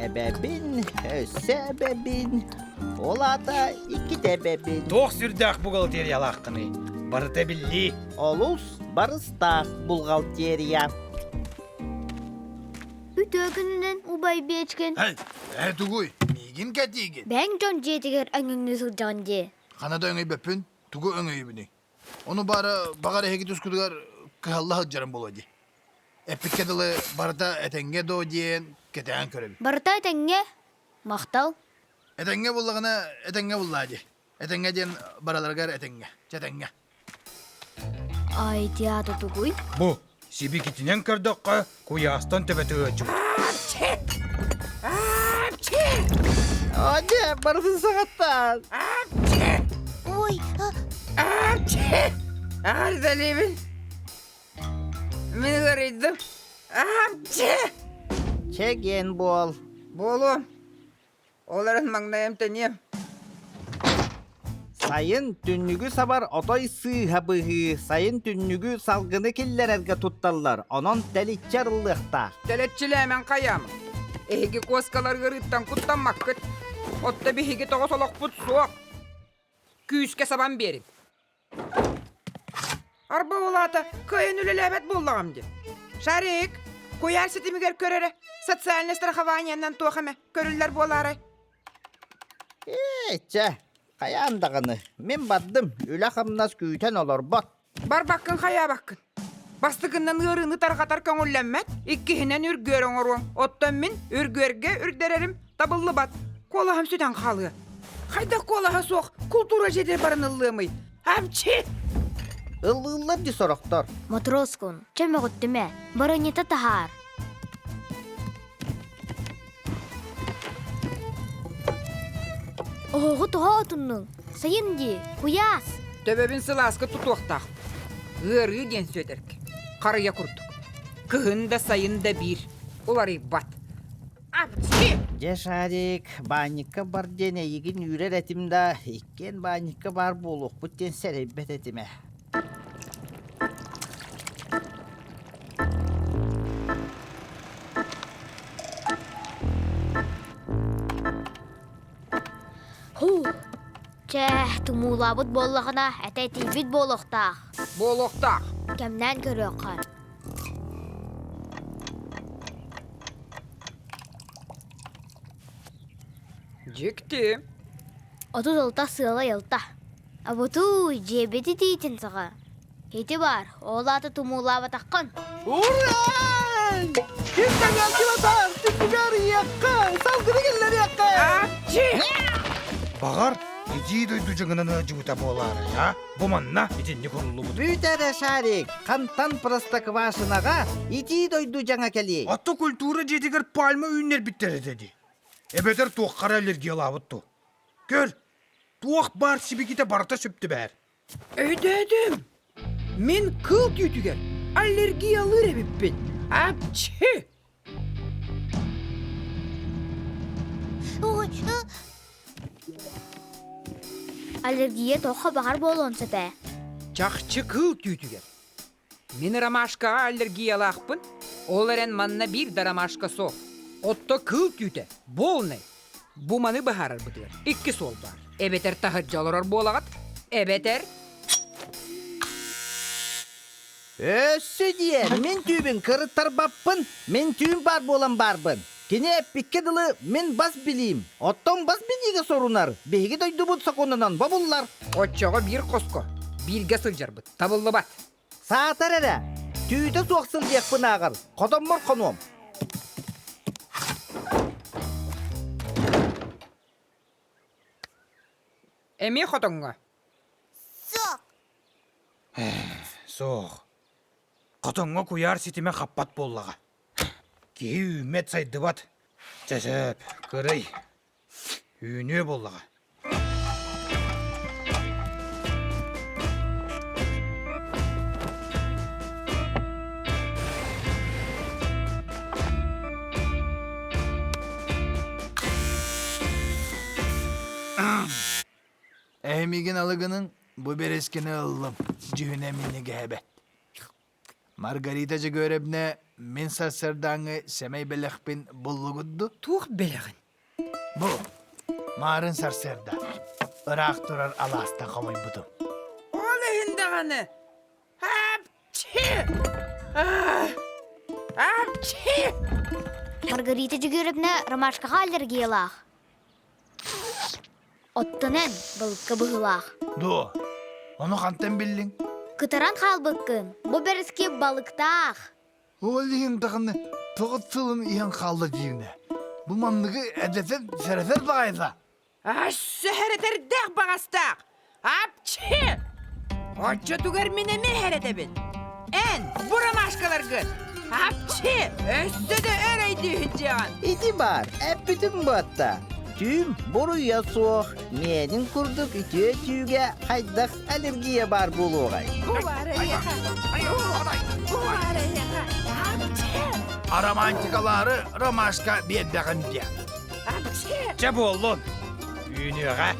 ebebin, sebebin, ola da iki debebin. Тоқ сүрдәк бухгалтерия лаққыны. Барыта білі. Olus barıstaq buğalteriya. Ütөгүнүнөн убай бечкен. Тугуй, мигин кәтиген. Бәң жон жетігер өңіңні сылжан же. Канада өңөй бөппүн, тугу өңөй бүні. Onu бары бағар әйгі түскүдігер кыхалла хыджарым болады. Эппиккеділі барыта әтенге до дейін кетен көріп. Барыта тәңге мақтал. Әтенге болағына әтенге болады. Әтенге дейін бараларғар әтенге, чәтенге. Ай, тиаты тугуй. Бұ, сибі кетінен көрдіққа куястан төбеті өтчім. Hadi barısın sakattan. Ой, Ардалебін. Мен көрейдім. Çegen bol. Болу. Оларын маңнайым тәнем. Sayın tünnügü sabar otoy sığabığı. Sayın tünnügü salgını killererge tuttallar. Onun telikçarılıqta. Тәлетчілі қаямын. Эге коскалар ғырыттан құттан маққыт. Отта бігеге тоғы солық бұт соқ. Күйіске сабан берін. Арба олата, көйін үлелебет болдағым де. Шарик, көяр сетімігер көрері. Социальный страхованиянан тоқыме. Көрілер болары. Eçe. Kayandağını. Men baddım. Üle қамнас küyten olur bot. Бар баққын қая баққын. Бастығынан ғырыны тарқатар көңілленмет. Иккihinen үргөрің оруң. Оттан мен үргөрге үрдерерім. Табылы бат. Колағым сөйден қалы. Қайда колаға соқ. Культура жедер барынылымый. Әмче! Illığıllar di soroktor. матроскун. Чәмі ғыттыме. Барынеті тахар. Оғы тұға отынның. Сайын де, куяс. Төбебін сыласқы тұтуқтақ. Ғыры ден сөйдерк. Қарыя күрдік. Кығын да сайын да бір. Олары бат. Әмче! Ceşarik, banikka бар dene yigin yürer etimda. İkken banikka бар buluq. Butten serebbet etime. Ху. Чәх, тумулабыт боллағына әтәтейбіт болуқтақ. Болуқтақ. Кәмнән көрі қар. Жекті. Оту жылта сыла елта. Абуту жебеті дейтін сыға. Хеті бар, олаты тумулабы таққан. Uray! Kimden geldi vatan? Tünnügar yakka. Salgını geller yakka. Әмче! Бағар, еді дойду жыңынына жуыта болары, я? Бұманна, етенде құрылы бұды. Büyütere şarik. Kantan простоквашынаға ити дойду жаңа келей. Атты культура жетігер пальма үйінер біттері деді. Эбетер туаққара аллергия лабытту. Көр, туақ бар сибекете барта сөпті бәр. Өйдәдім. Мен кыл түйтігер. Аллергиялы рәбіппен. Әмче! Аллергия тоқа бағар болуын сөпә. Чақчы кыл түйтігер. Мен ромашкаға аллергиялы ақпын. Оларен манна бір да ромашка со. Отто кыл түйті. Болны. Буманы бағарар бұдығыр. Икки сол бар. Эбетер тағыр жалырар болағат. Эбетер. Össü diye, men tübün kırıttar bappın, men tübün bar bolan barbın. Kine pikke dılı men bas bileyim. Otton bas biliyge sorunar. Beygi doydu bu sokonunan babullar. Отчоға бір қоско. Бірге сылжар бұд. Табылы бат. Saatar ere. Tüyde soğuksın diyekpın ağır. Kodamlar konuğum. Эме қотыңға. Соқ. Қатонға кuyar сетіме қаппат боллаға. Кей үмет сайды бат. Чәсіп, кырый. Үйіне боллаға. Әмеген алығының bu bereskini aldım. Cühünemini gehebet. Margarita görevne men sarserdaňy semey belekpin bulluguddu. Tuğ beleğin. Bu, marın sarserda. Irak durar alasta kamay budum. Olayın dağını. Hapçı. Hapçı. Margarita jügürüpne Ромашка аллерги ялах. Оттонен былыкка быһылаах. Du, onu kanten bildin. Кытаран халбыккын. Бу берески балыктаах. Olayın dağını toğutsulun iyan kaldı diyine. Bu manlığı edeten serefer bağıyla. Sehereter dağ bağastaq. Hapçı. Otça tugar mine ne heredebin? En, bura maşkalar gır. Hapçı. Öste de öreydi hüccan. İtibar, hep bütün bu hatta. Tüm boruya soğuk, menin kurduk ütüye tüyge haydak alergiye bar buluğay. Aramantikaları Romaşka bir eddeğin diye. Ce bollun. Üyünüyor ha.